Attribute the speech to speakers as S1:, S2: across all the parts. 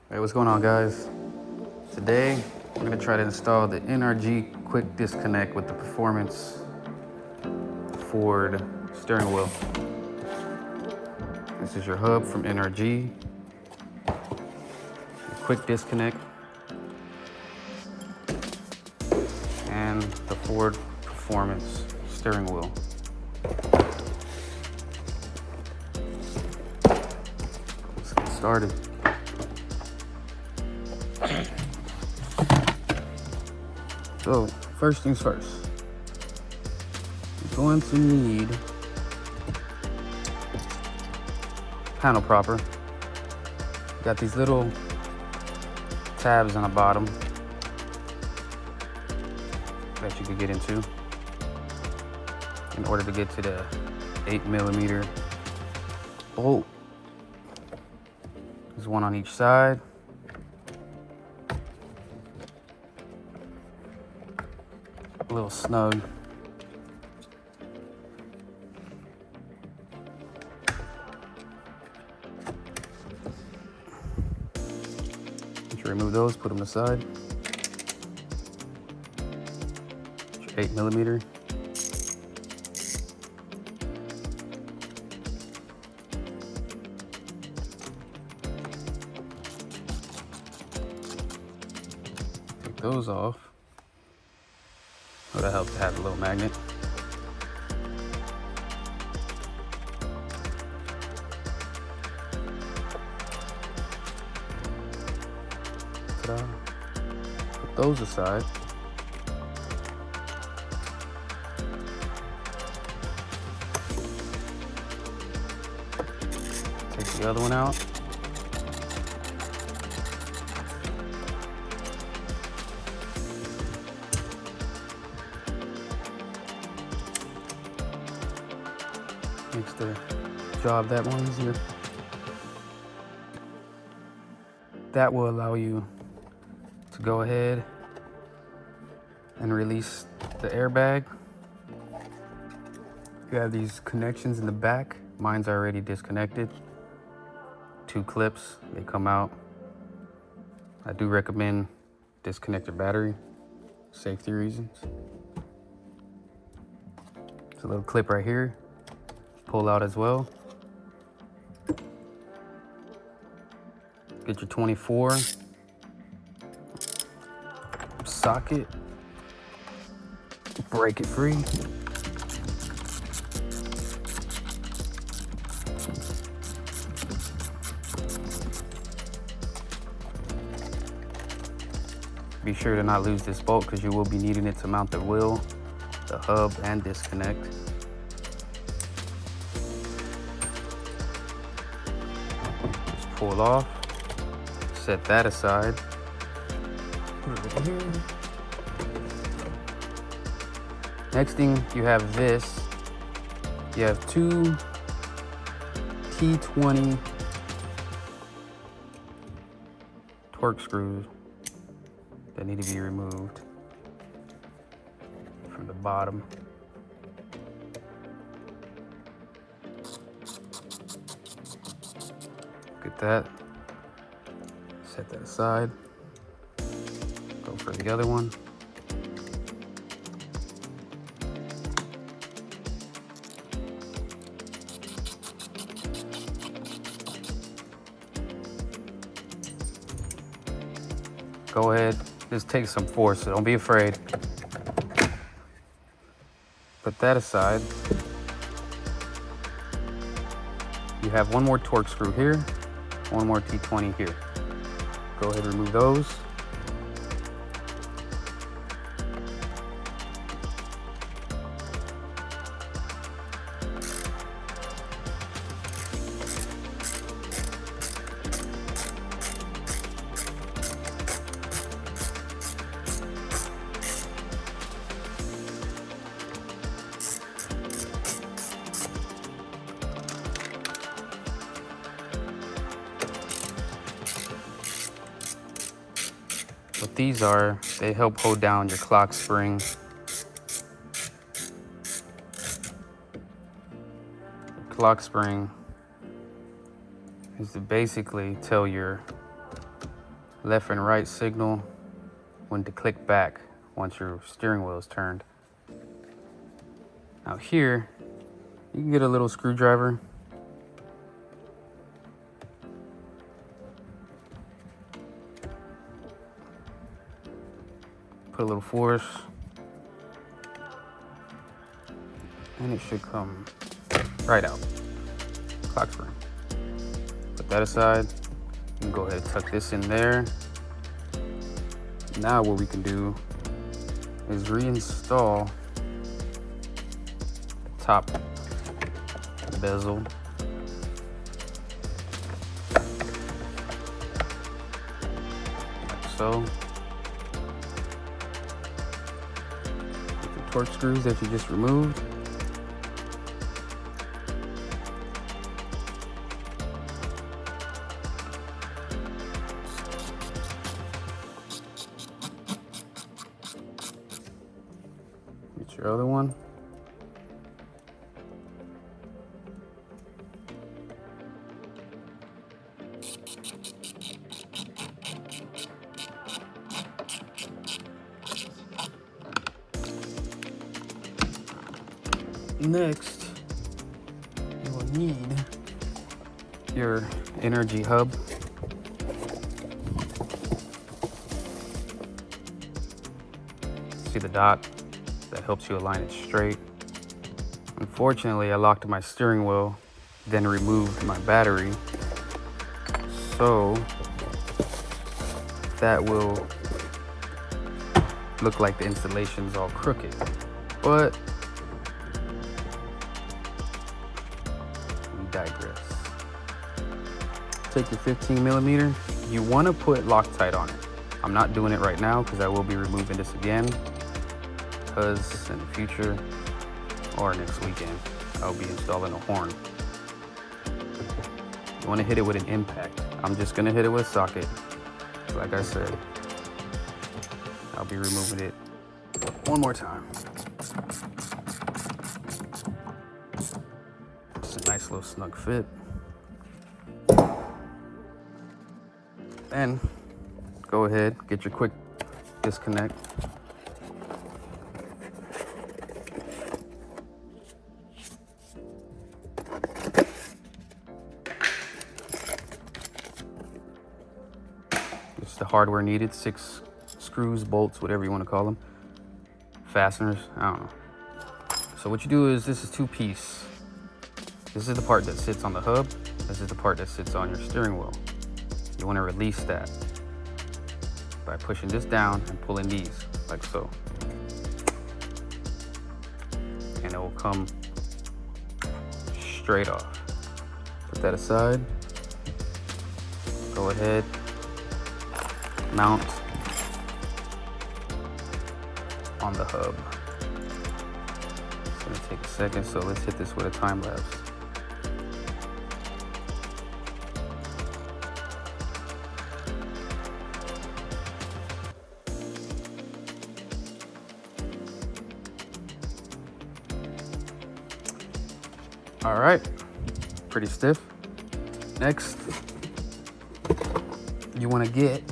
S1: Hey, what's going on, guys? Today, we're gonna try to install the NRG quick disconnect with the Performance Ford steering wheel. This is your hub from NRG, quick disconnect, and the Ford Performance steering wheel. Let's get started. So, first things first, you're going to need panel proper. Got these little tabs on the bottom that you could get into in order to get to the 8mm bolt. There's one on each side. A little snug. Once you remove those, put them aside. Your 8mm. Take those off. Oh, that helps to have a little magnet. Ta-da. Put those aside. Take the other one out. Makes the job that one easier. That will allow you to go ahead and release the airbag. You have these connections in the back. Mine's already disconnected. 2 clips, they come out. I do recommend disconnect your battery, safety reasons. There's a little clip right here. Pull out as well. Get your 24 socket, break it free. Be sure to not lose this bolt because you will be needing it to mount the wheel, the hub, and disconnect. Pull it off, set that aside. Put it over here. Next thing, you have this. You have 2 T20 torque screws that need to be removed from the bottom. Get that, set that aside, go for the other one. Go ahead, this takes some force, so don't be afraid. Put that aside. You have 1 more torque screw here. 1 more T20 here. Go ahead and remove those. What these are, they help hold down your clock spring. Clock spring is to basically tell your left and right signal when to click back once your steering wheel is turned. Now here, you can get a little screwdriver. Put a little force, and it should come right out. Clock spring. Put that aside. You can go ahead and tuck this in there. Now what we can do is reinstall the top bezel. Like so. With the torque screws that you just removed. Get your other one. Next, you will need your NRG hub. See the dot? That helps you align it straight. Unfortunately, I locked my steering wheel, then removed my battery. So that will look like the installation's all crooked. But we digress. Take your 15mm. You want to put Loctite on it. I'm not doing it right now because I will be removing this again. Because in the future or next weekend, I'll be installing a horn. You want to hit it with an impact. I'm just going to hit it with a socket. Like I said, I'll be removing it one more time. It's a nice little snug fit. Then go ahead, get your quick disconnect. It's the hardware needed, 6 screws, bolts, whatever you want to call them. Fasteners, I don't know. So what you do is, this is 2-piece. This is the part that sits on the hub. This is the part that sits on your steering wheel. You want to release that by pushing this down and pulling these, like so. And it will come straight off. Put that aside. Go ahead. Mount on the hub. It's gonna take a second, so let's hit this with a time lapse. All right, pretty stiff. Next, you want to get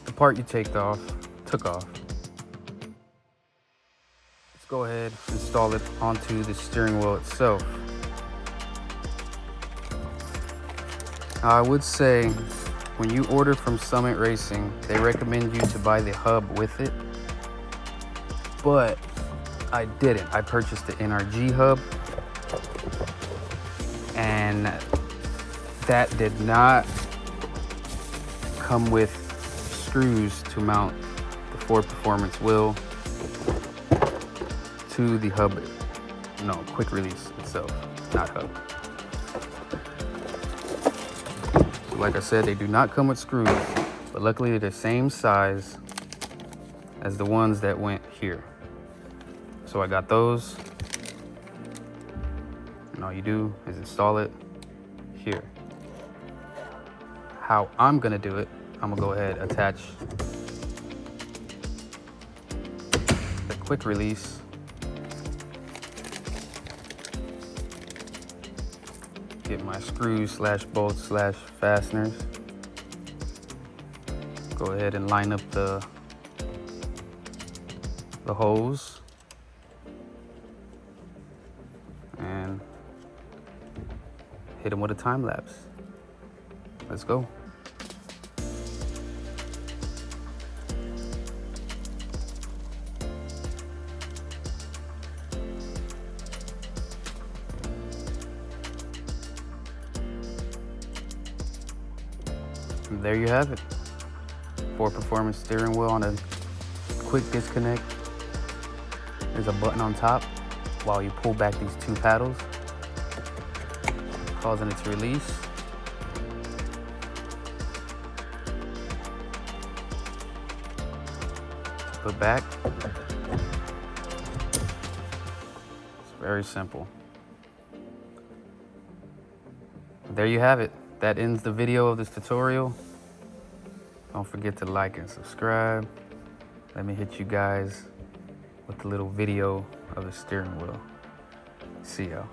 S1: the part you took off. Let's go ahead and install it onto the steering wheel itself. I would say when you order from Summit Racing, they recommend you to buy the hub with it, but I didn't. I purchased the NRG hub, and that did not come with screws to mount the Ford Performance wheel to the hub. No, quick release itself, not hub. So like I said, they do not come with screws, but luckily they're the same size as the ones that went here. So I got those, and all you do is install it here. How I'm gonna do it, I'm gonna go ahead, attach the quick release get my screws slash bolts slash fasteners, Go ahead and line up the hose and hit them with a time lapse. Let's go. And there you have it. Ford Performance steering wheel on a quick disconnect. There's a button on top while you pull back these two paddles, causing it to release. Put back. It's very simple. There you have it. That ends the video of this tutorial. Don't forget to like and subscribe. Let me hit you guys with a little video of the steering wheel. See y'all.